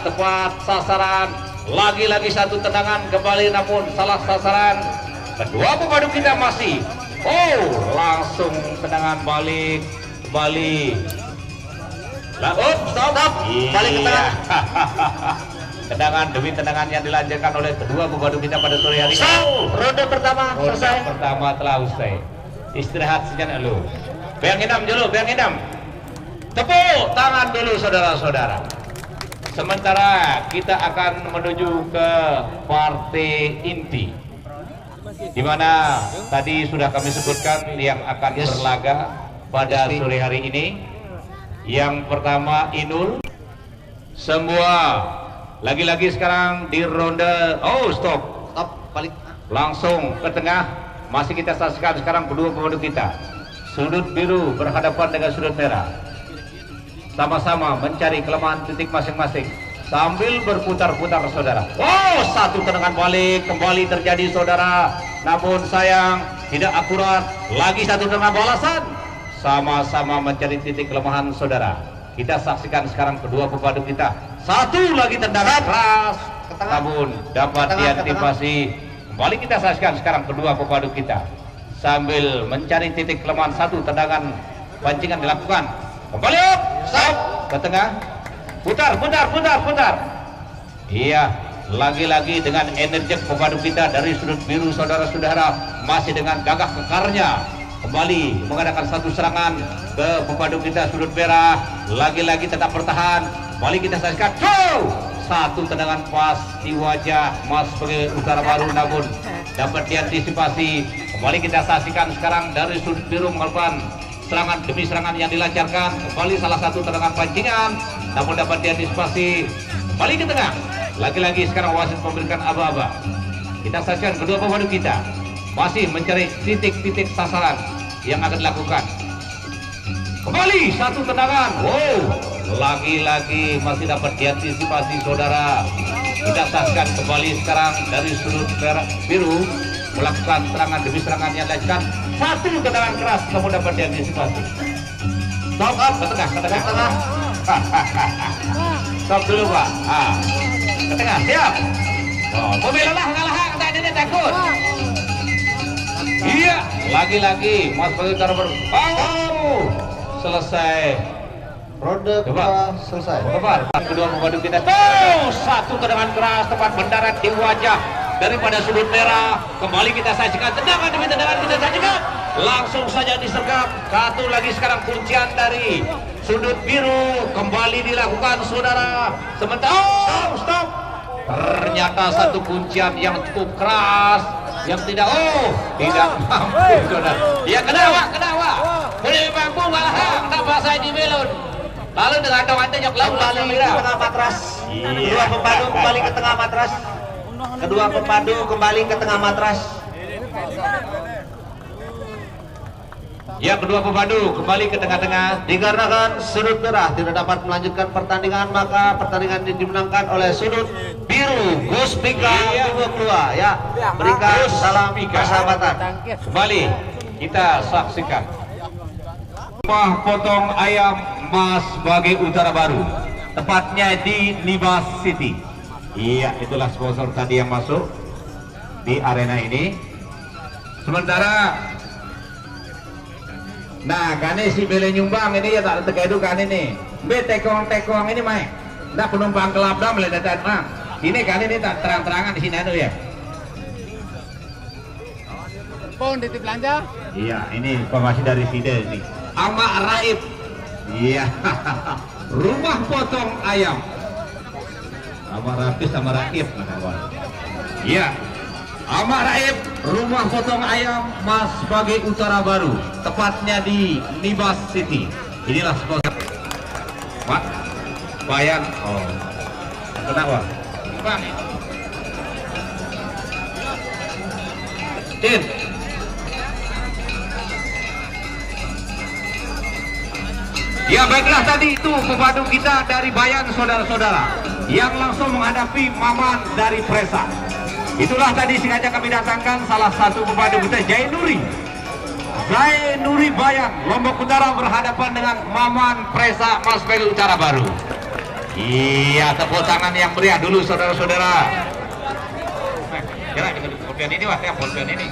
tepat sasaran. Lagi-lagi satu tendangan kembali namun salah sasaran. Kedua pemadu kita masih. Langsung tendangan balik kembali. Stop. Balik ke tengah. Tendangan demi tendangan yang dilanjutkan oleh kedua pemadu kita pada sore hari ini. Ronde pertama selesai. Ronde pertama telah usai. Istirahat sejenak dulu. Bayang Idam dulu, Bayang Idam. Tepuk tangan dulu saudara-saudara. Sementara kita akan menuju ke partai inti, di mana tadi sudah kami sebutkan yang akan berlaga pada sore hari ini. Yang pertama Inul. Semua lagi-lagi sekarang di ronde. Stop, balik. Langsung ke tengah. Masih kita saksikan sekarang kedua pemadu kita. Sudut biru berhadapan dengan sudut merah. Sama-sama mencari kelemahan titik masing-masing sambil berputar-putar saudara. Satu tendangan balik kembali terjadi saudara. Namun sayang tidak akurat. Lagi satu tendangan balasan. Sama-sama mencari titik kelemahan saudara. Kita saksikan sekarang kedua pemadu kita. Satu lagi tendangan keras, namun dapat diantisipasi. Kembali kita saksikan sekarang kedua pemadu kita sambil mencari titik kelemahan. Satu tendangan pancingan dilakukan. Kembali stop ke tengah. Putar. Iya, lagi-lagi dengan energi pemadu kita dari sudut biru saudara-saudara masih dengan gagah kekarnya kembali mengadakan satu serangan ke pemadu kita sudut merah. Lagi-lagi tetap bertahan. Kembali kita saksikan. Satu tendangan pas di wajah Mas sebagai Utara Baru namun dapat diantisipasi. Kembali kita saksikan sekarang dari sudut biru melakukan serangan demi serangan yang dilancarkan. Kembali salah satu tendangan pancingan namun dapat diantisipasi. Kembali ke tengah. Lagi-lagi sekarang wasit memberikan aba-aba. Kita saksikan kedua pemadu kita masih mencari titik-titik sasaran yang akan dilakukan. Kembali satu tendangan. Lagi-lagi masih dapat diantisipasi saudara. Kita saksikan kembali sekarang dari sudut biru melakukan serangan demi serangan yang dilakukan. Satu tendangan keras namun dapat diantisipasi. Stop up ke tengah. Stop dulu Pak. Ke tengah siap. Mobil ngalah tadi takut. Iya, lagi-lagi Mas Bayu Utara Baru. Selesai. Ronde kedua selesai. Kedua pemadu kita. Satu tendangan keras tepat mendarat di wajah daripada sudut merah. Kembali kita saksikan tendangan demi tendangan kita saksikan. Langsung saja disergap. Satu lagi sekarang kuncian dari sudut biru kembali dilakukan saudara. Sementara stop. Ternyata satu kuncian yang cukup keras yang tidak mampu saudara. Ya kena awak. Boleh mampu malah tambah saya di belon. Lalu dengan doanya nyok lalu Kembali ke tengah matras. Kedua pemadu kembali ke tengah matras. Kedua pemadu kembali ke tengah matras. Ya, kedua pemadu kembali ke tengah-tengah. Dikarenakan sudut merah tidak dapat melanjutkan pertandingan, maka pertandingan ini dimenangkan oleh sudut biru. Gus Pika tunggu keluar ya. Berikan salam persahabatan. Kembali kita saksikan rumah potong ayam Mas Bagai Utara Baru, tepatnya di Nibas City. Iya, itulah sponsor tadi yang masuk di arena ini. Sementara kane si bele nyumbang ini ya tak terkaitu kan ini. Be tekong ini mai. Nah penumpang kelab dah mulai datang mah. Ini kan ini tak terang-terangan di sini anu ya. Pon titip belanja? Iya, ini informasi dari Sida ini. Ama Raib. Iya. Rumah potong ayam. Ama Rapis sama Raib kawan. Iya. Ama Raib, rumah potong ayam Mas Bagai Utara Baru, tepatnya di Nibas City. Inilah sponsor. Pak, Bayan. Kenapa? Bang. Tin. Ya baiklah, tadi itu pemadu kita dari Bayan saudara-saudara yang langsung menghadapi Maman dari Presa. Itulah tadi sengaja kami datangkan salah satu pemadu kita, Zainuri Bayan Lombok Utara berhadapan dengan Maman Presa Mas Bagai Utara Baru. Iya, tepuk tangan yang meriah dulu saudara-saudara. Kira pulpen ini wah, ya pulpen ini.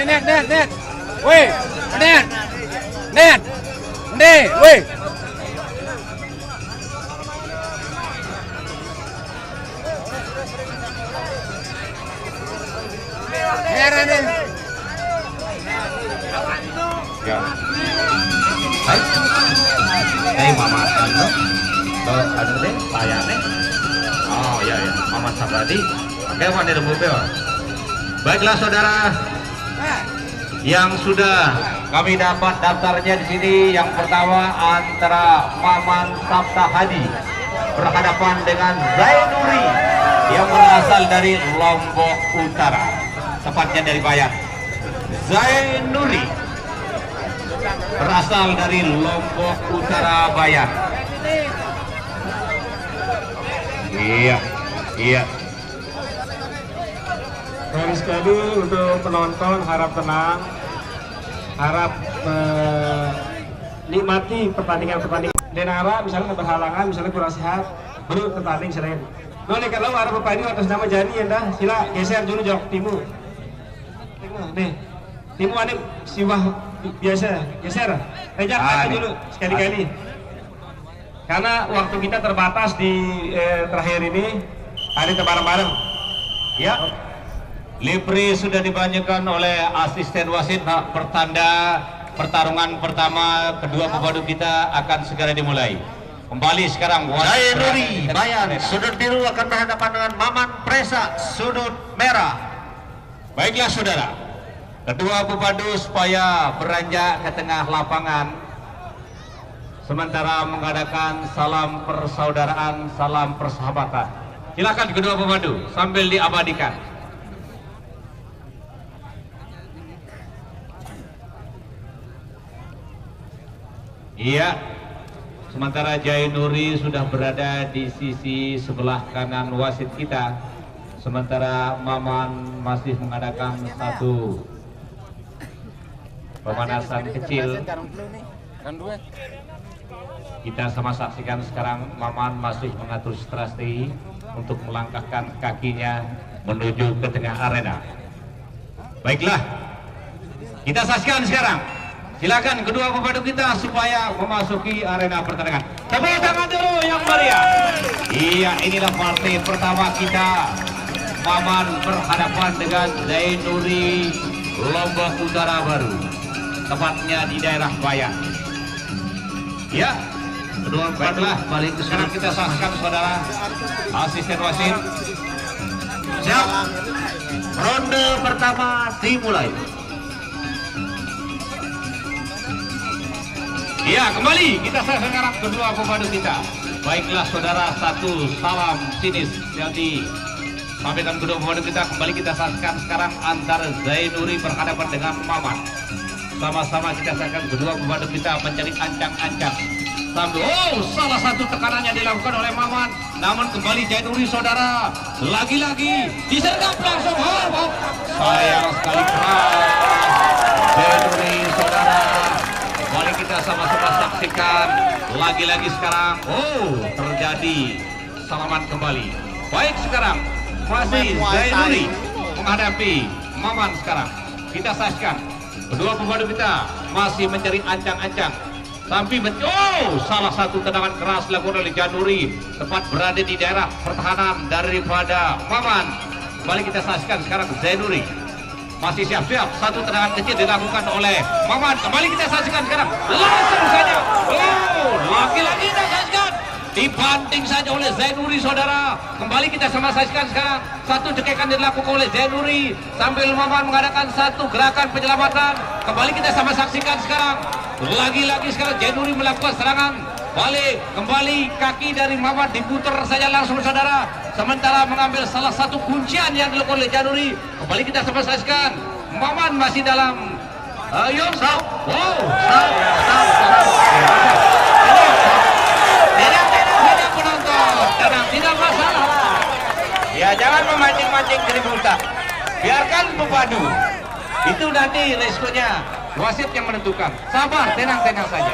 Net. Weh, net. Weh. Merah nih. Ya. Hai Mama Ando. Ada deh, saya nih. Oh iya ya, Mama Sabradi. Oke, mana di rembupe, Pak? Baiklah saudara, yang sudah kami dapat daftarnya di sini. Yang pertama antara Maman Sabta Hadi berhadapan dengan Zainuri yang berasal dari Lombok Utara, tepatnya dari Bayan. Zainuri berasal dari Lombok Utara Bayan. Iya. Baik sekali untuk penonton, harap tenang, harap nikmati pertandingan. Denara misalnya berhalangan, misalnya kurang sehat, baru tertanding selain. Noleh kalau ada pertandingan atas nama Jani ya dah, sila geser dulu jauh timu. Nih, timu ada siwah biasa, geser, rejar dulu sekali-kali. Karena waktu kita terbatas di terakhir ini, hari bareng-bareng. Ya. Libre sudah dibanyakan oleh asisten wasit. Pertanda pertarungan pertama kedua pepadu kita akan segera dimulai. Kembali sekarang Zainuri Bayan sudut biru akan berhadapan dengan Maman Presa sudut merah. Baiklah saudara, kedua pepadu supaya beranjak ke tengah lapangan, sementara mengadakan salam persaudaraan, salam persahabatan. Silakan kedua pepadu sambil diabadikan. Iya, sementara Zainuri sudah berada di sisi sebelah kanan wasit kita, sementara Maman masih mengadakan satu pemanasan kecil. Kita sama saksikan sekarang Maman masih mengatur strategi untuk melangkahkan kakinya menuju ke tengah arena. Baiklah, kita saksikan sekarang. Silakan kedua pepadu kita supaya memasuki arena pertandingan. Tepuk tangan dulu yang meriah. Iya, inilah partai pertama kita. Maman berhadapan dengan Zainuri Lombok Utara Baru, tepatnya di daerah Bayan. Ya, kedua baiklah. Balik ke sekarang kita saksikan saudara asisten wasit. Siap. Ronde pertama dimulai. Ya, kembali kita sekarang kedua pepadu kita. Baiklah saudara, satu salam sinis yang disampaikan kedua pepadu kita. Kembali kita saksikan sekarang antara Zainuri berhadapan dengan Maman. Sama-sama kita saksikan kedua pepadu kita mencari ancang-ancang. Sambil salah satu tekanannya dilakukan oleh Maman. Namun kembali Zainuri saudara, lagi-lagi disergap langsung. Sayang sekali keras Zainuri saudara. Mari kita sama-sama saksikan lagi-lagi sekarang. Terjadi salaman kembali. Baik, sekarang masih Zainuri menghadapi Maman sekarang. Kita saksikan kedua pepadu kita masih mencari ancang-ancang. Tapi salah satu tendangan keras dilakukan oleh Zainuri, tepat berada di daerah pertahanan daripada Maman. Kembali kita saksikan sekarang Zainuri masih siap-siap, satu tendangan kecil dilakukan oleh Maman. Kembali kita saksikan sekarang, langsung saja. Lagi-lagi kita saksikan, dibanting saja oleh Zainuri saudara. Kembali kita sama saksikan sekarang, satu cekekan dilakukan oleh Zainuri sambil Maman mengadakan satu gerakan penyelamatan. Kembali kita sama saksikan sekarang, lagi-lagi sekarang Zainuri melakukan serangan balik. Kembali kaki dari Maman diputar saja langsung saudara, sementara mengambil salah satu kuncian yang dilakukan oleh Zainuri. Kembali kita sama saksikan, Maman masih dalam tidak penonton. Dan pancing keributan. Biarkan pepadu. Itu nanti resikonya wasit yang menentukan. Sabar, tenang-tenang saja.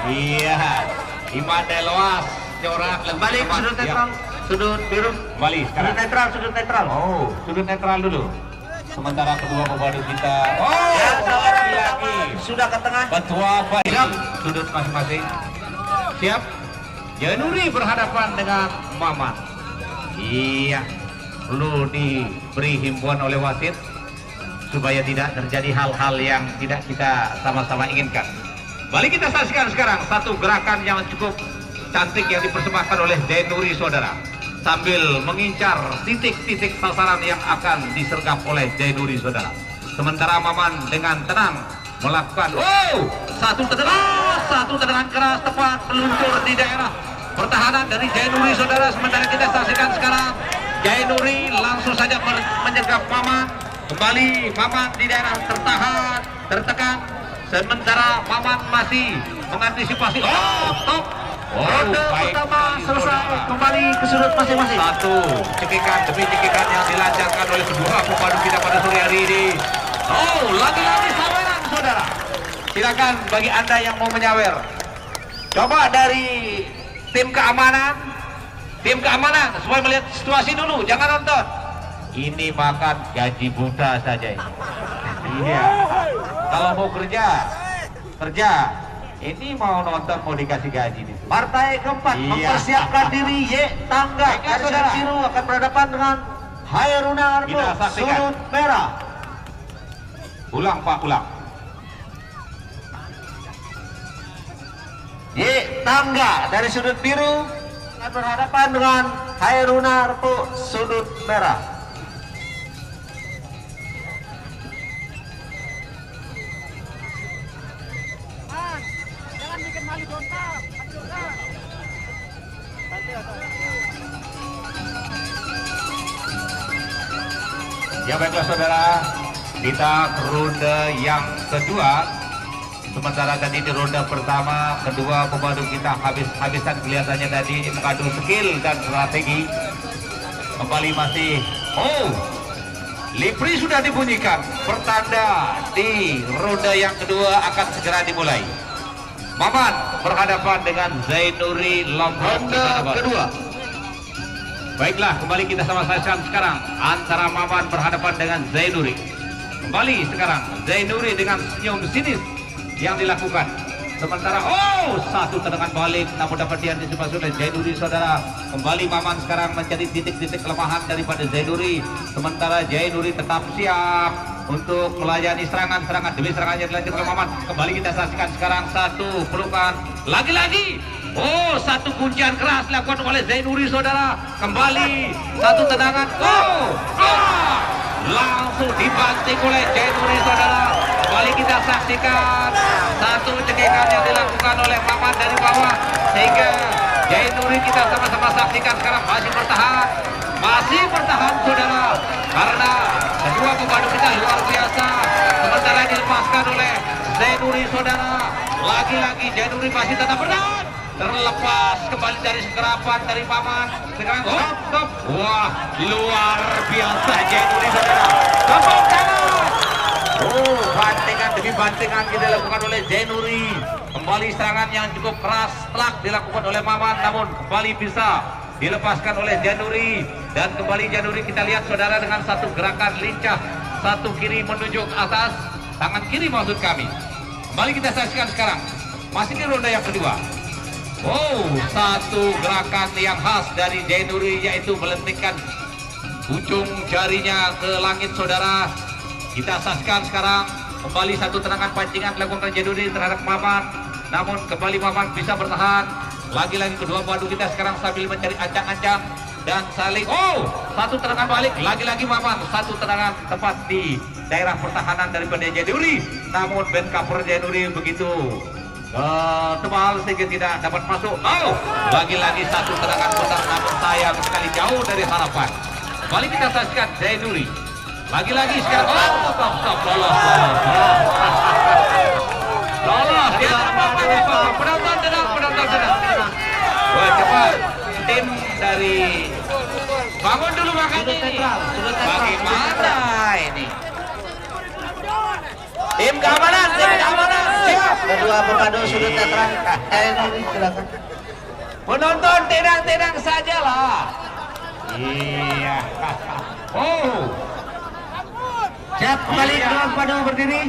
Iya, Imade Loas corak Kembali ke sudut netral, sudut biru. Kembali sekarang. Sudut netral. Oh, sudut netral dulu. Sementara kedua pepadu kita. Oh, Ya, lagi. sudah ke tengah. Ketua Siap. Sudut masing-masing. Siap. Januri berhadapan dengan Maman. Iya. Perlu diberi himbauan oleh wasit supaya tidak terjadi hal-hal yang tidak kita sama-sama inginkan. Balik kita saksikan sekarang satu gerakan yang cukup cantik yang dipersembahkan oleh Januri saudara, sambil mengincar titik-titik sasaran yang akan disergap oleh Januri saudara. Sementara Maman dengan tenang melakukan satu tendangan keras tepat meluncur di daerah pertahanan dari Januri saudara. Sementara kita saksikan sekarang Januri langsung saja menyergap Maman. Kembali Maman di daerah tertekan. Sementara Maman masih mengantisipasi. Stop. Ronde pertama selesai. Kembali ke sudut masing-masing. Satu cekikan demi cekikan yang dilancarkan oleh kedua pepadu kita pada sore hari ini. Lagi-lagi saweran saudara. Silakan bagi anda yang mau menyawer. Coba dari tim keamanan supaya melihat situasi dulu, jangan nonton. Ini makan gaji buta saja ini. Iya. Kalau mau kerja. Ini mau nonton mau dikasih gaji nih. Partai keempat mempersiapkan diri Y Tangga dari sudut biru akan berhadapan dengan Hairuna Arbo Kita saksikan. sudut merah. Ulang Pak, ulang. Y Tangga dari sudut biru akan berhadapan dengan Hairuna Arbo sudut merah. Ya baiklah saudara, kita ke ronde yang kedua. Sementara tadi di ronde pertama, kedua pemadu kita habis-habisan kelihatannya tadi mengadu skill dan strategi. Kembali masih, Lipri sudah dibunyikan, pertanda di ronde yang kedua akan segera dimulai. Maman berhadapan dengan Januri Lombok Ronde kedua. Baiklah, kembali kita sama-sama sekarang antara Maman berhadapan dengan Januri. Kembali sekarang Januri dengan senyum sinis yang dilakukan. Sementara satu tendangan balik namun dapat diantisipasi oleh Januri saudara. Kembali Maman sekarang mencari titik-titik kelemahan daripada Januri. Sementara Januri tetap siap untuk melayani serangan-serangan demi serangan yang dilanjutkan oleh Maman. Kembali kita saksikan sekarang satu pelukan lagi-lagi. Satu kuncian keras dilakukan oleh Januri saudara. Kembali satu tendangan. Langsung dibanting oleh Januri saudara. Kembali kita saksikan satu cekikan yang dilakukan oleh Maman dari bawah, sehingga Januri kita sama-sama saksikan sekarang masih bertahan saudara, karena kedua pembantu kita luar biasa. Sementara dilepaskan oleh Januri saudara. Lagi-lagi Januri masih tetap bertahan, terlepas kembali dari sekerapan dari Maman. Sekarang stop. Wah, luar biasa Januri saudara. Tepuk tangan. Bantingan demi bantingan dilakukan oleh Januri. Kembali serangan yang cukup keras telah dilakukan oleh Maman, namun kembali bisa dilepaskan oleh Januri. Dan kembali Januri kita lihat saudara dengan satu gerakan lincah, satu kiri menuju ke atas, tangan kiri maksud kami. Kembali kita saksikan sekarang masih di ronde yang kedua. Satu gerakan yang khas dari Januri, yaitu melentikkan ujung jarinya ke langit saudara. Kita saksikan sekarang kembali satu tendangan pancingan dilakukan Januri terhadap Maman, namun kembali Maman bisa bertahan. Lagi-lagi kedua padu kita sekarang sambil mencari ancang-ancang dan saling satu tendangan balik. Lagi-lagi Maman satu tendangan tepat di daerah pertahanan daripada Januri, namun band cover Januri begitu tebal sehingga tidak dapat masuk. Lagi-lagi satu tendangan besar, namun sayang sekali jauh dari harapan. Kembali kita saksikan Januri. Lagi-lagi sekarang stop lolos penonton tenang. Cepat tim dari Bangun dulu makanya ini. Bagaimana ini? Tim keamanan, siap. Kedua pepadu sudut netral. Ini silakan. Penonton tenang-tenang sajalah. Iya. Oh. Siap kembali kedua pepadu berdiri.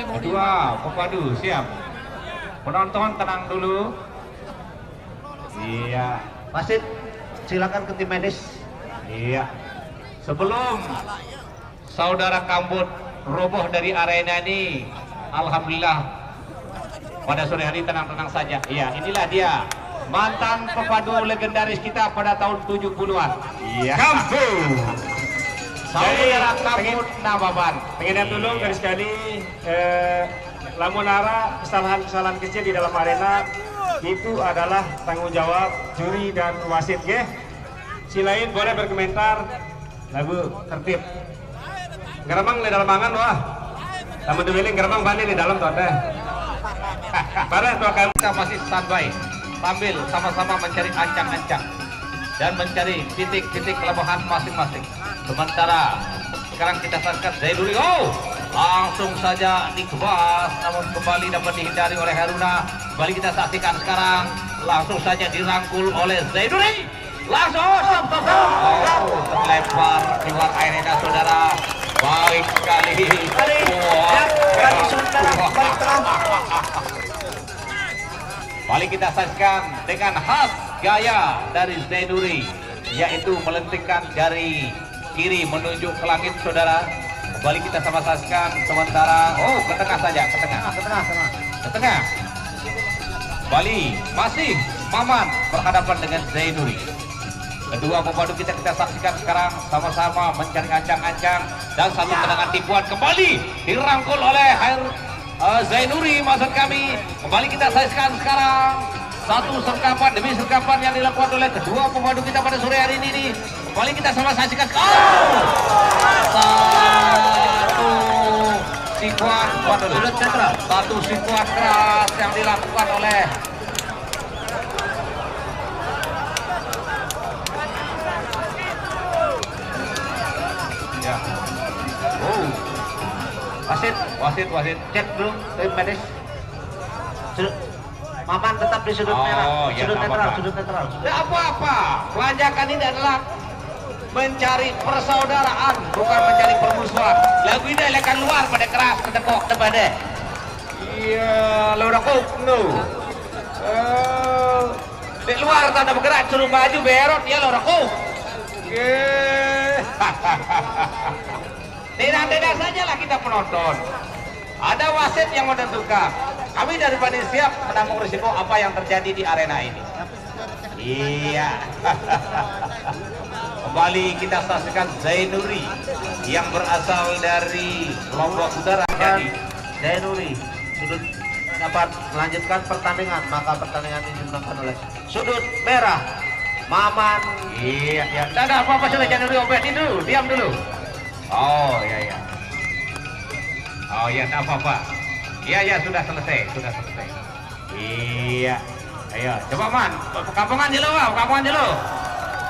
Kedua pepadu siap. Penonton tenang dulu. Iya. Wasit silakan ke tim medis. Iya. Sebelum saudara Kambut roboh dari arena ini, alhamdulillah pada sore hari tenang-tenang saja. Iya, inilah dia mantan pepadu legendaris kita pada tahun 70-an. Iya. Kambut. Saudara Kambut Nababan. Pengen lihat dulu garis sekali lamunara kesalahan-kesalahan kecil di dalam arena itu adalah tanggung jawab juri dan wasit, ya. Silain boleh berkomentar. Lagu tertib. Geramang di dalam mangan wah. Lamun diwiling geramang bani di dalam tuh teh. Bareng tuh kan Kita masih standby sambil sama-sama mencari ancang-ancang dan mencari titik-titik kelemahan masing-masing. Sementara sekarang kita saksikan Zainuri, langsung saja dikebas, namun kembali dapat dihindari oleh Haruna. Kembali kita saksikan sekarang, langsung saja dirangkul oleh Zainuri. Langsung terlempar keluar arena saudara. Baik sekali. Kembali kita saksikan dengan khas gaya dari Zainuri, yaitu melentingkan jari kiri menunjuk ke langit saudara. Kembali kita sama saksikan sementara. Ke tengah saja, ke tengah. Ke tengah. Kembali masih Maman berhadapan dengan Zainuri. Kedua pepadu kita saksikan sekarang sama-sama mencari ancang-ancang dan satu tendangan tipuan kembali dirangkul oleh Zainuri maksud kami. Kembali kita saksikan sekarang satu serkapan demi serkapan yang dilakukan oleh kedua pepadu kita pada sore hari ini. Kembali kita sama saksikan satu sikuan keras yang dilakukan oleh wasit Cek dulu tim medis. Maman tetap di sudut merah. Sudut netral. Tidak apa-apa. Kelanjakan ini adalah mencari persaudaraan, bukan mencari permusuhan. Lagu ini akan luar pada keras, ketekok, tebade. Iya, lo no. Di luar tanda bergerak, suruh maju berot, ya lo Tidak sajalah kita penonton. Ada wasit yang menentukan. Kami dari panitia siap menanggung risiko apa yang terjadi di arena ini. Iya. Kembali kita saksikan Zainuri yang berasal dari Lombok Utara. Jadi Zainuri sudut dapat melanjutkan pertandingan, maka pertandingan ini dimenangkan oleh sudut merah Maman. Iya. Tidak apa-apa sudah, jangan diobatin dulu, diam dulu. Oh iya. Oh iya, tidak apa-apa. Iya, sudah selesai. Iya. Ayo, coba Man, kampungan dulu.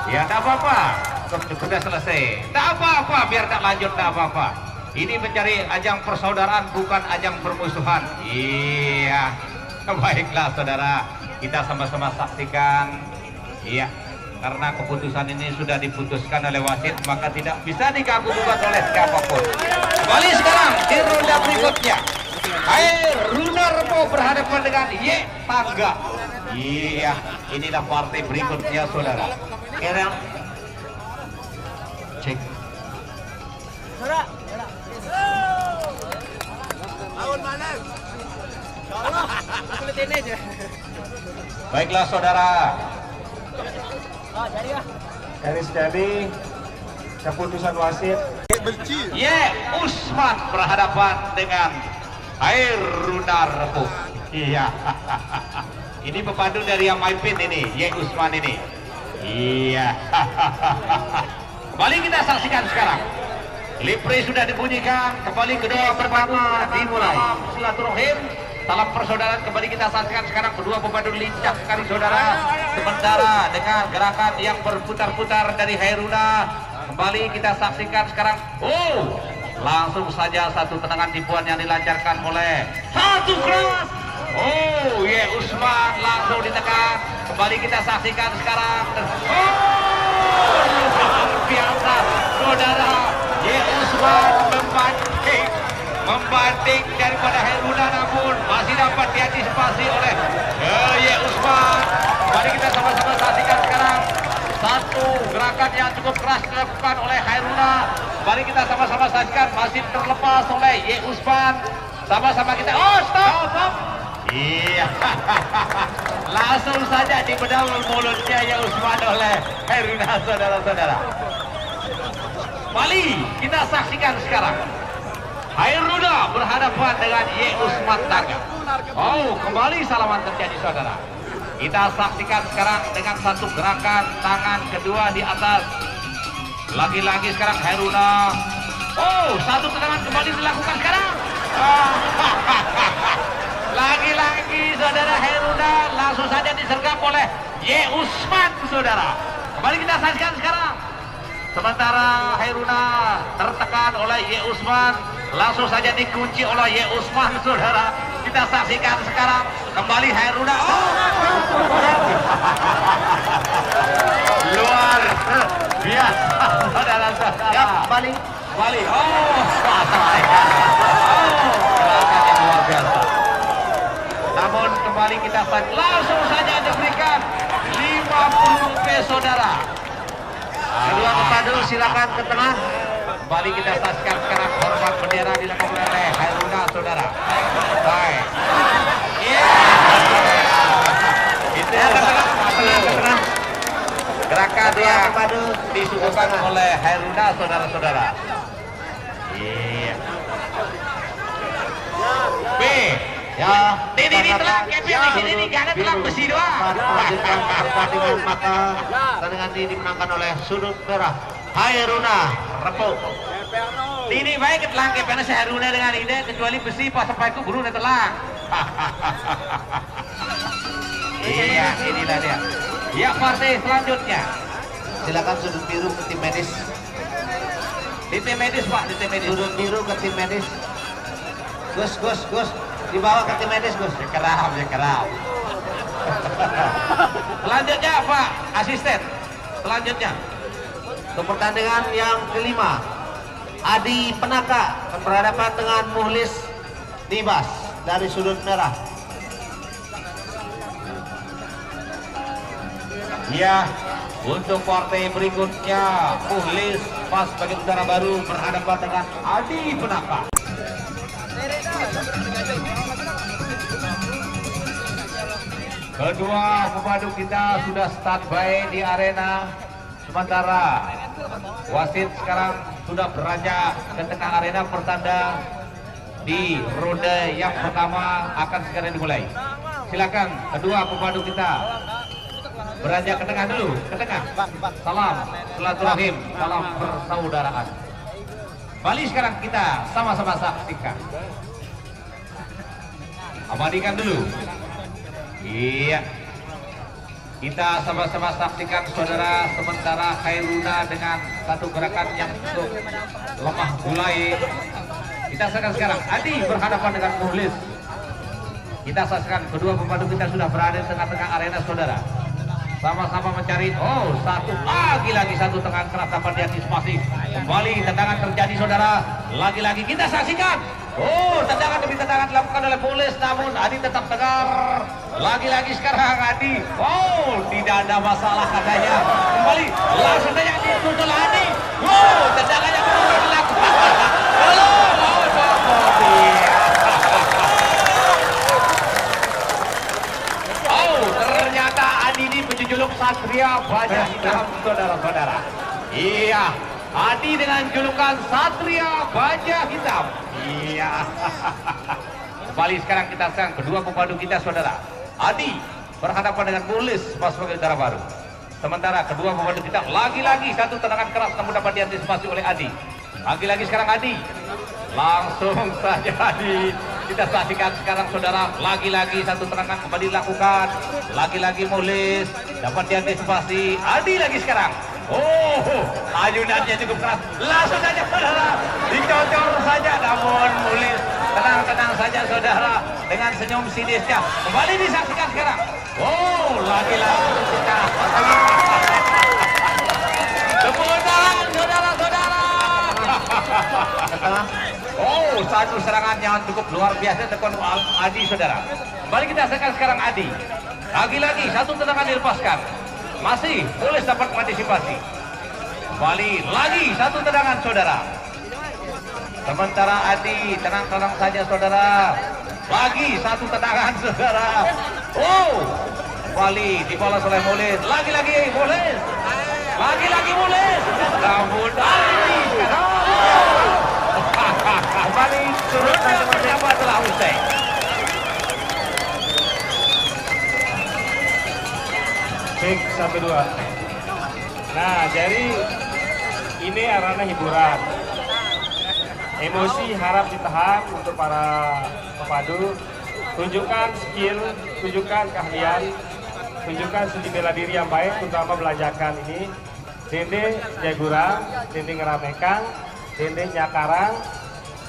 Ya, tidak apa-apa. Sudah selesai. Tidak apa-apa, biar tak lanjut, tidak apa-apa. Ini mencari ajang persaudaraan, bukan ajang permusuhan. Iya. Baiklah, saudara. Kita sama-sama saksikan. Iya. Karena keputusan ini sudah diputuskan oleh wasit, maka tidak bisa diganggu gugat oleh siapapun. Kembali sekarang di ronde berikutnya. Runarpo berhadapan dengan Y Tangga. Iya, inilah partai berikutnya saudara. Kerang. Cek. Baiklah saudara. garis sekali keputusan wasit. Usman berhadapan dengan Runarpo. Iya. Ini pepadu dari yang main ini, Usman ini. Iya. Kembali kita saksikan sekarang. Lipri sudah dibunyikan, kembali kedua pepadu dimulai. Silaturahim, salam persaudaraan kembali kita saksikan sekarang kedua pepadu lincah sekali saudara. Sementara dengan gerakan yang berputar-putar dari Hairuna, kembali kita saksikan sekarang. Oh, langsung saja satu tendangan tipuan yang dilancarkan oleh satu keras. Oh, Ye Usman langsung ditekan. Kembali kita saksikan sekarang. Oh, luar biasa, saudara. Ye Usman membanting daripada Hairuna, namun masih dapat diantisipasi oleh Ye Usman. Mari kita sama-sama saksikan sekarang satu gerakan yang cukup keras dilakukan oleh Hairuna. Mari kita sama-sama saksikan, masih terlepas oleh Ye Usman. Sama-sama kita, oh stop. Iya, langsung saja dibedal mulutnya Ye Usman oleh Hairuna, saudara-saudara. Mari kita saksikan sekarang Hairuna berhadapan dengan Ye Usman Targa. Oh, kembali salaman terjadi, saudara. Kita saksikan sekarang dengan satu gerakan tangan kedua di atas. Lagi-lagi sekarang Hairuna. Oh, satu tendangan kembali dilakukan sekarang. Lagi-lagi saudara, Hairuna langsung saja disergap oleh Ye Usman, saudara. Kembali kita saksikan sekarang. Sementara Hairuna tertekan oleh Ye Usman, langsung saja dikunci oleh Ye Usman, saudara. Kita saksikan sekarang kembali Hairuna. Oh, luar biasa, saudara-saudara. Ya, kembali. Oh, gerakan yang luar biasa. Namun kembali kita langsung saja diberikan 50 rupiah, saudara. Kedua pepadu silakan ke tengah. Kembali kita saksikan sekarang hormat bendera dilakukan oleh Hairuna, saudara. Baik. Itu gerakan yang disuguhkan oleh Hairuna, saudara-saudara. Iya. B. Ya, Ini telah ini gak ada telah besi doang. Melanjutkan pertandingan, maka pertandingan ini dimenangkan oleh sudut merah Hairuna Repuk. Ini baik ketelang karena saya Hairuna dengan ide kecuali besi pas sampai ku guru telang. Iya, inilah dia. Ya, partai selanjutnya. Silakan sudut biru ke tim medis. Di tim medis, Pak, di tim medis. Sudut biru ke tim medis. Gus. Dibawa ke tim medis, Gus. Kerap. Selanjutnya, Pak, asisten. Selanjutnya. Untuk pertandingan yang kelima, Adi Penaka akan berhadapan dengan Muhlis Nibas dari sudut merah. Ya, untuk partai berikutnya Muhlis Pas sebagai udara baru berhadapan dengan Adi Penaka. Kedua pemadu kita sudah standby di arena. Sementara wasit sekarang sudah beranjak ke tengah arena pertanda di ronde yang pertama akan segera dimulai. Silakan kedua pemadu kita beranjak ke tengah dulu, ke tengah. Salam silaturahim, salam persaudaraan. Kembali sekarang kita sama-sama saksikan. Abadikan dulu. Iya. Kita sama-sama saksikan, saudara, sementara Hairuna dengan satu gerakan yang cukup lemah mulai. Kita saksikan sekarang Adi berhadapan dengan Muhlis. Kita saksikan kedua pemadu kita sudah berada di tengah-tengah arena, saudara. Sama-sama mencari, oh, lagi satu tendangan keras dapat diantisipasi. Kembali tendangan terjadi, saudara. Lagi-lagi kita saksikan, oh, tendangan demi tendangan dilakukan oleh Muhlis, namun Adi tetap tegar. Lagi-lagi sekarang Adi, oh, tidak ada masalah katanya. Kembali langsung saja dituntut Adi. Oh, tendangan yang baru dilakukan. Oh, ternyata Adi ini menjuluk Satria Baja Hitam, saudara-saudara. Iya, Adi dengan julukan Satria Baja Hitam. Iya. Kembali sekarang kita serang kedua pemadu kita, saudara. Adi berhadapan dengan Muhlis Pas sebagai udara baru. Sementara kedua pemadu kita lagi-lagi satu tendangan keras namun dapat diantisipasi oleh Adi. Lagi-lagi sekarang Adi. Langsung saja Adi Kita saksikan sekarang saudara, lagi-lagi satu tendangan kembali dilakukan, lagi-lagi Muhlis dapat diantisipasi. Adi lagi sekarang. Oh, ayunannya cukup keras. Langsung saja saudara, dicocor saja, namun Muhlis tenang-tenang saja saudara dengan senyum sinisnya. Kembali disaksikan sekarang. Oh, lagi-lagi kita. Tepuk tangan saudara-saudara. Oh, satu serangan yang cukup luar biasa tekun Adi saudara. Kembali kita saksikan sekarang Adi. Lagi-lagi satu tendangan dilepaskan. Masih Muhlis dapat mengantisipasi. Kembali lagi satu tendangan saudara. Sementara Adi tenang-tenang saja saudara. Lagi satu tendangan saudara. Oh, kembali dibalas oleh Muhlis. Lagi-lagi Muhlis. Lagi-lagi Muhlis. Namun Adi sekarang. Kembali sudut pertama telah usai. Cek 1-2. Nah, jadi ini arahnya hiburan. Emosi harap ditahan untuk para pepadu. Tunjukkan skill, tunjukkan keahlian, tunjukkan seni bela diri yang baik, terutama belanjakan ini. Dende jagura, dende ngeramekan, dende nyakarang,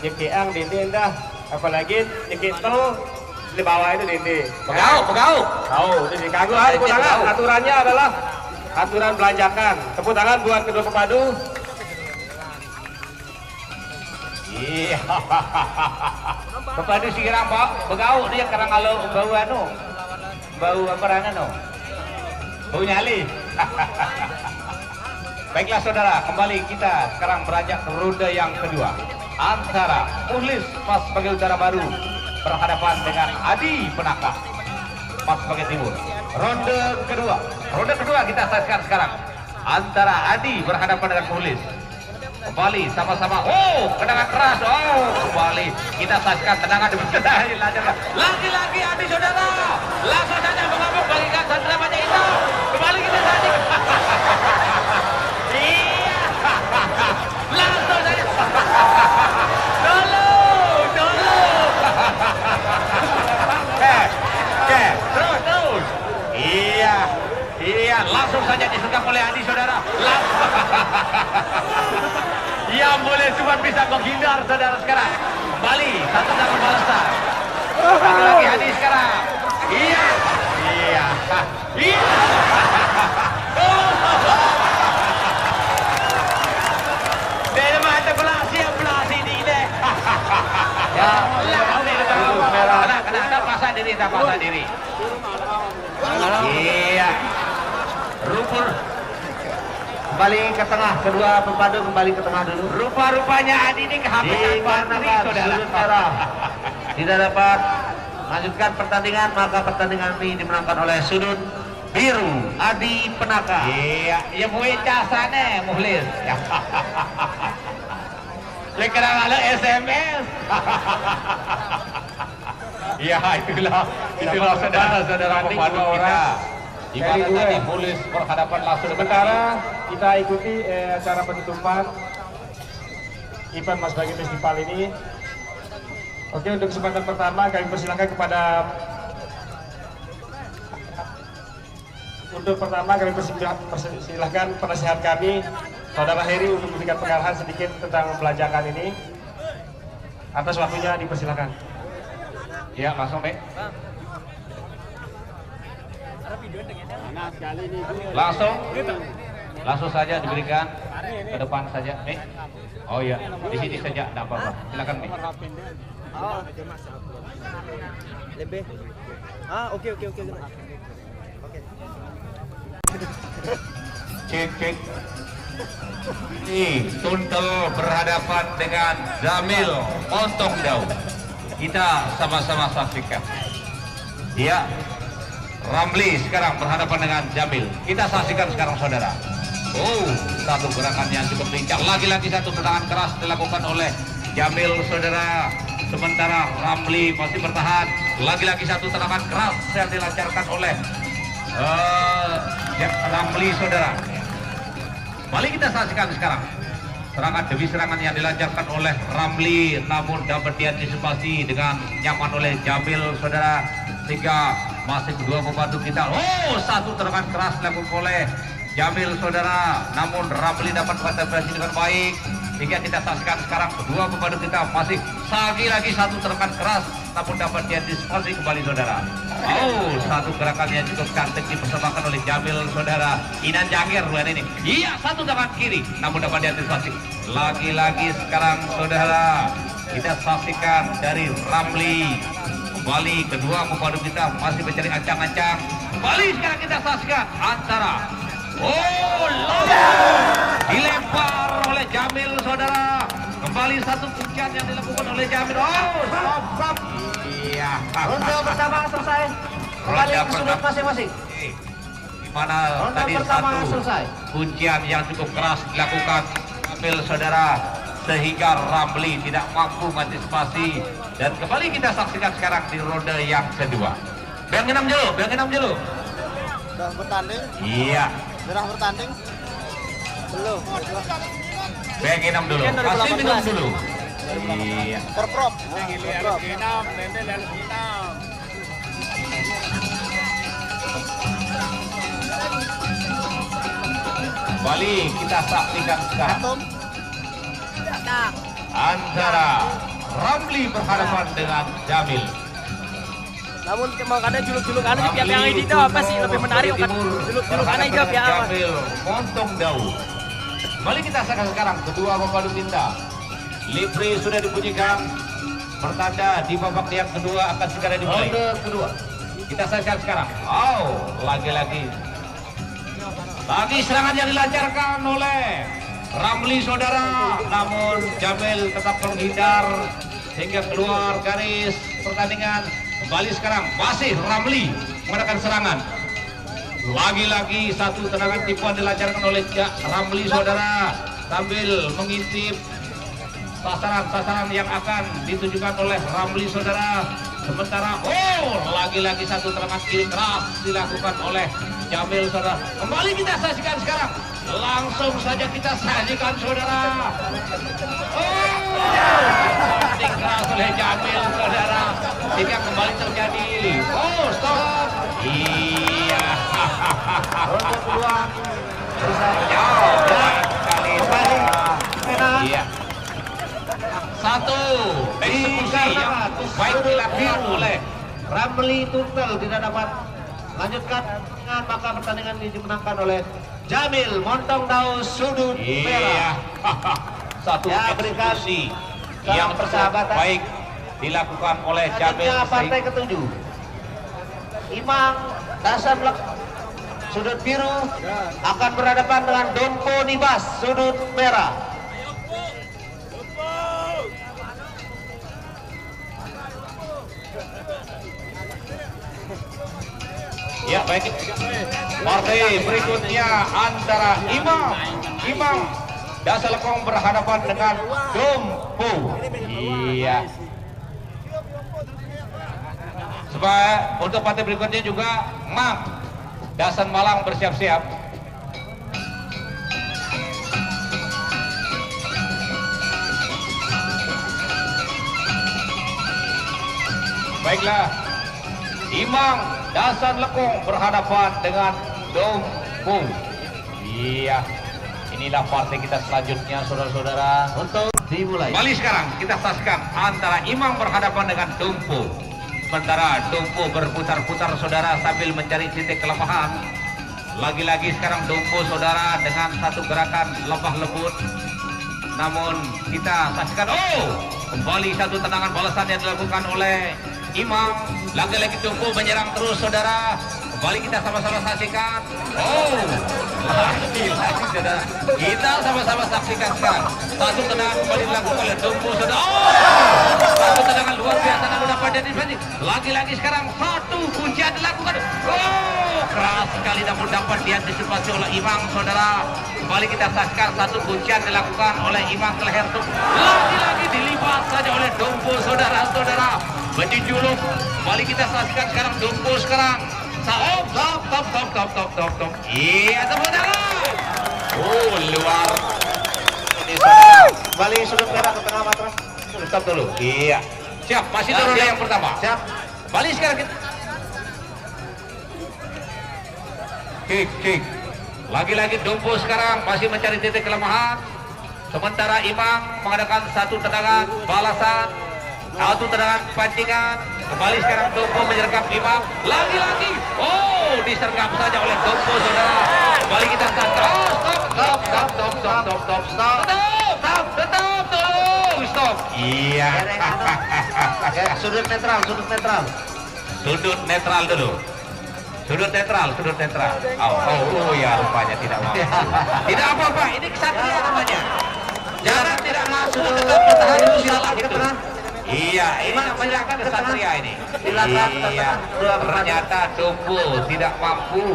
nyekeang, dende endah. Apalagi nyeketel di bawah itu dende. Pegau. Tahu, jadi kagum tepuk tangan. Aturannya adalah aturan belanjakan. Tepuk tangan buat kedua pepadu. Iya. Pepadu sikirang Pak, pegau dia karang kalau bau anu. Bau apa anu? Bau nyali. Baiklah saudara, kembali kita sekarang beranjak ke ronde yang kedua antara Muhlis Mas Bagai Utara Baru berhadapan dengan Adi Penaka Mas Bagai Timur. Ronde kedua kita saksikan sekarang antara Adi berhadapan dengan Muhlis. Kembali sama-sama. Oh, tendangan keras. Oh, kembali kita saksikan tendangan demi tendangan. Lagi-lagi Adi saudara. Langsung saja mengamuk bagikan sandera banyak itu. Kembali kita saksikan. Iya. Langsung saja. Dulu. Terus. Iya, langsung saja disergap oleh Adi saudara. Yang boleh cuma bisa menghindar saudara sekarang. Kembali satu tangan balasan. Lagi Adi sekarang. Iya. Dari mata belas ini deh. Ya, kena pasang diri. Iya. Rumpur Kembali ke tengah, kedua pepadu kembali ke tengah dulu. Rupa-rupanya Adi ini kehabisan bateri saudara. Sudut merah tidak dapat melanjutkan pertandingan, maka pertandingan ini dimenangkan oleh sudut biru Adi Penaka. Iya, ya mui casane Muhlis. Lekera ada SMS. Ya itulah saudara-saudara pepadu kita. Di mana tadi Muhlis berhadapan langsung. Sementara kita ikuti acara penutupan event Mas Bagai Festival ini. Oke, untuk kesempatan pertama kami persilakan kepada persilahkan penasihat kami Saudara Heri untuk memberikan pengarahan sedikit tentang pelajakan ini. Atas waktunya dipersilakan. Ya, langsung deh. Langsung saja diberikan ke depan saja, Oh iya, di sini saja, tidak apa-apa. Silakan, Lebih. Oke. Cek. Nih, Tuntel berhadapan dengan Jamil Ontong Daun. Kita sama-sama saksikan. Ya, Ramli sekarang berhadapan dengan Jamil. Kita saksikan sekarang saudara. Oh, satu gerakan yang cukup lincah. Lagi-lagi satu tendangan keras dilakukan oleh Jamil saudara. Sementara Ramli masih bertahan. Lagi-lagi satu tendangan keras yang dilancarkan oleh Ramli saudara. Balik kita saksikan sekarang. serangan demi serangan yang dilancarkan oleh Ramli, namun dapat diantisipasi dengan nyaman oleh Jamil, saudara, sehingga masih kedua pembantu kita. Oh, satu serangan keras dilakukan oleh Jamil, saudara, namun Ramli dapat mengantisipasi dengan baik, sehingga kita saksikan sekarang kedua pembantu kita masih lagi satu serangan keras, namun dapat diantisipasi kembali, saudara. Oh, satu gerakan yang cukup cantik dipersembahkan oleh Jamil, saudara. Inan Jangir bulan ini. Iya, satu tangan kiri, namun dapat diantisipasi. Lagi-lagi sekarang, saudara, kita saksikan dari Ramli. Kembali kedua pembantu kita masih mencari ancang-ancang. Kembali sekarang kita saksikan antara dilempar oleh Jamil, saudara. Kembali satu pujian yang dilakukan oleh Jamil. Oh, stop. Iya. Ronde pertama selesai. Kembali ke sudut masing-masing. Gimana Ronde tadi pertama satu selesai. pujian yang cukup keras dilakukan Jamil, saudara, sehingga Ramli tidak mampu mengantisipasi. Dan kembali kita saksikan sekarang di ronde yang kedua. Bang 6 dulu. Udah bertanding? Iya. Sudah bertanding? Belum. Bang 6 dulu. Kasih minum dulu. Iya. Perprop. Kembali kita saksikan sekarang Atom. antara Ramli berhadapan dengan Jamil. Namun kadang juluk-julukan di pihak yang ini tuh apa sih lebih menarik kan? Juluk-julukan aja pihak apa? Jamil Montong Daud. Kembali kita saksikan sekarang kedua pemadu minta. Livery sudah dibunyikan, pertanda di babak yang kedua akan segera dimulai. Ronde kedua. Kita saksikan sekarang. Oh, lagi serangan yang dilancarkan oleh Ramli, saudara, namun Jamil tetap terhindar hingga keluar garis pertandingan. Kembali sekarang masih Ramli mengadakan serangan. Lagi-lagi satu tendangan tipuan dilancarkan oleh Ramli, saudara, sambil mengintip sasaran-sasaran yang akan ditujukan oleh Ramli, saudara. Sementara lagi-lagi satu serangan kiri keras dilakukan oleh Jamil, saudara. Kembali kita saksikan sekarang. Langsung saja kita saksikan, saudara. Landing keras oleh Jamil, saudara, sehingga kembali terjadi. Stop. Iya. Ronde kedua selesai. Sekali. Iya. Satu eksekusi yang baik dilakukan oleh Ramli Tuntel tidak dapat lanjutkan dengan, maka pertandingan ini dimenangkan oleh Jamil Montong Daud sudut merah. Satu Ya, berikan eksekusi salam yang persahabatan. baik dilakukan oleh Jamil. Selanjutnya partai ketujuh, Imang Dasan Lek sudut biru akan berhadapan dengan Dompo Nibas sudut merah. Ya, baik. Partai berikutnya antara Imam Dasalekong berhadapan dengan Dompo. Iya. Supaya untuk partai berikutnya juga Mang Dasan Malang bersiap-siap. Baiklah, Imam Dasan Lekong berhadapan dengan Dompo. Iya, inilah partai kita selanjutnya, saudara-saudara. Untuk dimulai. Kembali sekarang kita saksikan antara Imam berhadapan dengan Dompo. Sementara Dompo berputar-putar, saudara, sambil mencari titik kelemahan. Lagi-lagi sekarang Dompo, saudara, dengan satu gerakan lemah lembut. Namun kita saksikan, kembali satu tendangan balasan yang dilakukan oleh Imam. Lagi-lagi Dompo menyerang terus, saudara. Kembali kita sama-sama saksikan. Lagi-lagi, saudara, kita sama-sama saksikan sekarang. Satu tendangan kembali dilakukan oleh Dompo, saudara. Satu tendangan luar biasa namun dapat diantisipasi. Lagi-lagi sekarang satu pujian dilakukan. Keras sekali namun dapat diantisipasi oleh Imam, saudara. Kembali kita saksikan satu pujian dilakukan oleh Imam ke leher Dompo. Lagi-lagi dilipat saja oleh Dompo, saudara-saudara. Menjuluk. Kembali kita saksikan sekarang Dompo sekarang. Top. Iya, tepuk tangan. Luar. Ini saudara. Kembali sudut merah ke tengah matras. Stop dulu. Iya. Siap, masih turun siap. yang pertama. Siap. Balik sekarang kita. Kick. Lagi-lagi Dompo sekarang masih mencari titik kelemahan. Sementara Imam mengadakan satu tendangan balasan, satu tendangan pancingan. Kembali sekarang Dompo menyergap Imam. Lagi-lagi, disergap saja oleh Dompo, saudara. Kembali kita stop dulu. Stop. Iya. Sudut netral. Sudut netral dulu. Sudut netral. Oh ya, rupanya tidak mampu. Tidak apa-apa, ini kesatria namanya. Jangan tidak masuk, tetap bertahan dulu salah itu. Iya, ini namanya kan kesatria ini. Iya, ternyata Dompo tidak mampu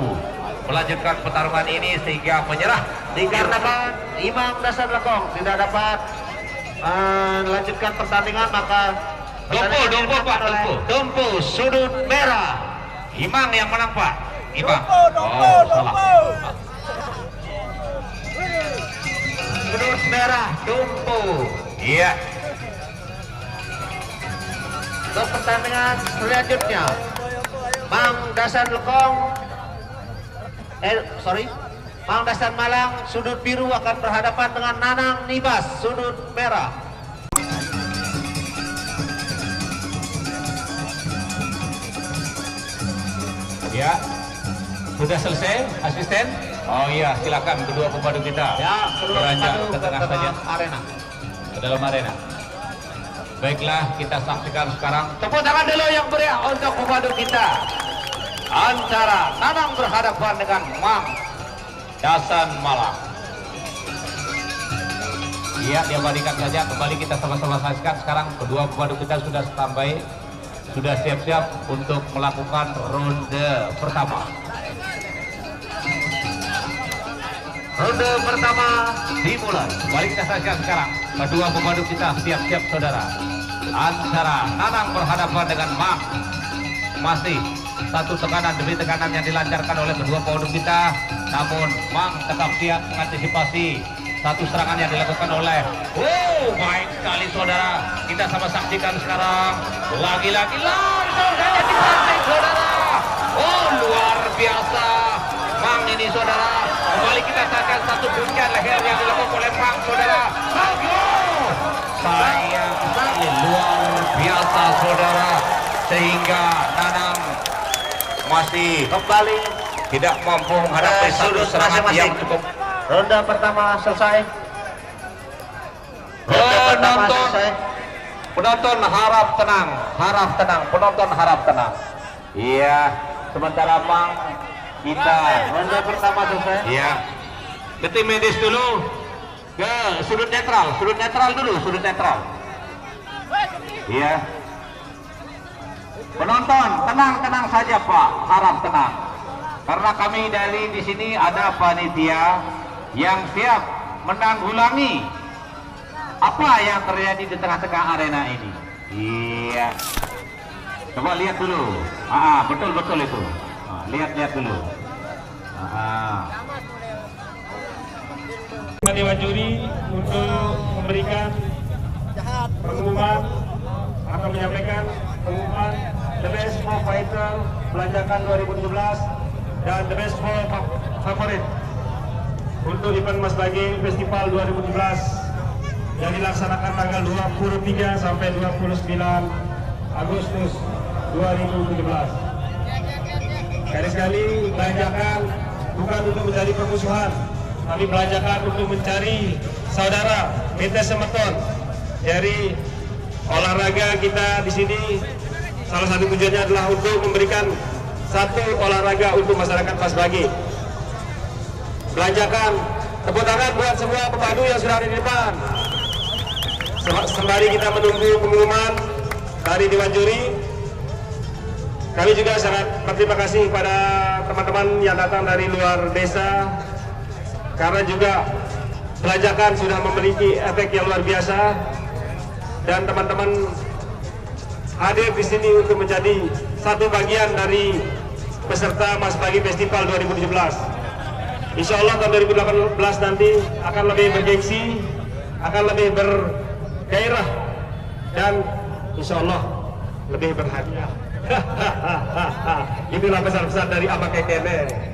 melanjutkan pertarungan ini sehingga menyerah. Dikarenakan Imam Dasar Lekong tidak dapat melanjutkan pertandingan, maka Dompo sudut merah. Imam yang menang, Pak. Imam. Salah. sudut merah Dompo. Iya. Untuk pertandingan selanjutnya, Mang Dasan Lekong, Mang Dasan Malang sudut biru akan berhadapan dengan Nanang Nibas sudut merah. Ya, sudah selesai, asisten. Oh iya, silakan kedua pemadu kita. Ya, kedua beranjak pemadu ke tengah saja, arena. ke dalam arena. Baiklah, kita saksikan sekarang. Tepuk tangan dulu yang meriah untuk pemadu kita. Antara Nanang berhadapan dengan Mang Dasan Malang. Iya, diabadikan saja. Kembali kita sama-sama saksikan sekarang. Kedua pemadu kita sudah standby, sudah siap-siap untuk melakukan ronde pertama. Ronde pertama dimulai. Kembali kita saksikan sekarang. Kedua pemadu kita siap-siap, saudara. Antara Nanang berhadapan dengan Mang. Masih satu tekanan demi tekanan yang dilancarkan oleh kedua pemadu kita. Namun Mang tetap siap mengantisipasi satu serangan yang dilakukan oleh baik sekali, saudara. Kita sama saksikan sekarang. Lagi-lagi langsung saja dibanting, saudara. Luar biasa Mang ini, saudara. Kembali kita saksikan satu puncak leher yang dilakukan oleh Mang, saudara. Sayang sekali, luar biasa, saudara. Sehingga Nanang masih Kembali tidak mampu menghadapi satu serangan yang cukup. ronde pertama selesai. Ronde pertama selesai. Penonton harap tenang, penonton harap tenang. Iya, sementara Mang kita Ronde pertama selesai. iya ke tim medis dulu, ke sudut netral dulu, sudut netral. Iya. Penonton tenang saja, Pak, harap tenang. Karena kami dari di sini ada panitia yang siap menanggulangi apa yang terjadi di tengah-tengah arena ini. Iya. Coba lihat dulu. Betul itu. Lihat dulu. Dewan juri untuk memberikan pengumuman atau menyampaikan pengumuman The Best for Fighter Belanjakan 2017 dan The Best for Favorit untuk event Mas Baging Festival 2017 yang dilaksanakan tanggal 23 sampai 29 Agustus 2017. Sekali-sekali belanjakan bukan untuk mencari permusuhan, tapi belanjakan untuk mencari saudara, kita semeton. Dari olahraga kita di sini, salah satu tujuannya adalah untuk memberikan satu olahraga untuk masyarakat Mas Bagi. Belanjakan, tepuk tangan buat semua pemadu yang sudah ada di depan. Sembari kita menunggu pengumuman dari Dewan Juri, kami juga sangat berterima kasih kepada teman-teman yang datang dari luar desa, karena juga belanjakan sudah memiliki efek yang luar biasa, dan teman-teman hadir di sini untuk menjadi satu bagian dari peserta Mas Bagi Festival 2017. Insya Allah tahun 2018 nanti akan lebih bergengsi, akan lebih bergairah dan insya Allah lebih berhadiah. Inilah pesan-pesan dari Abang Kekene.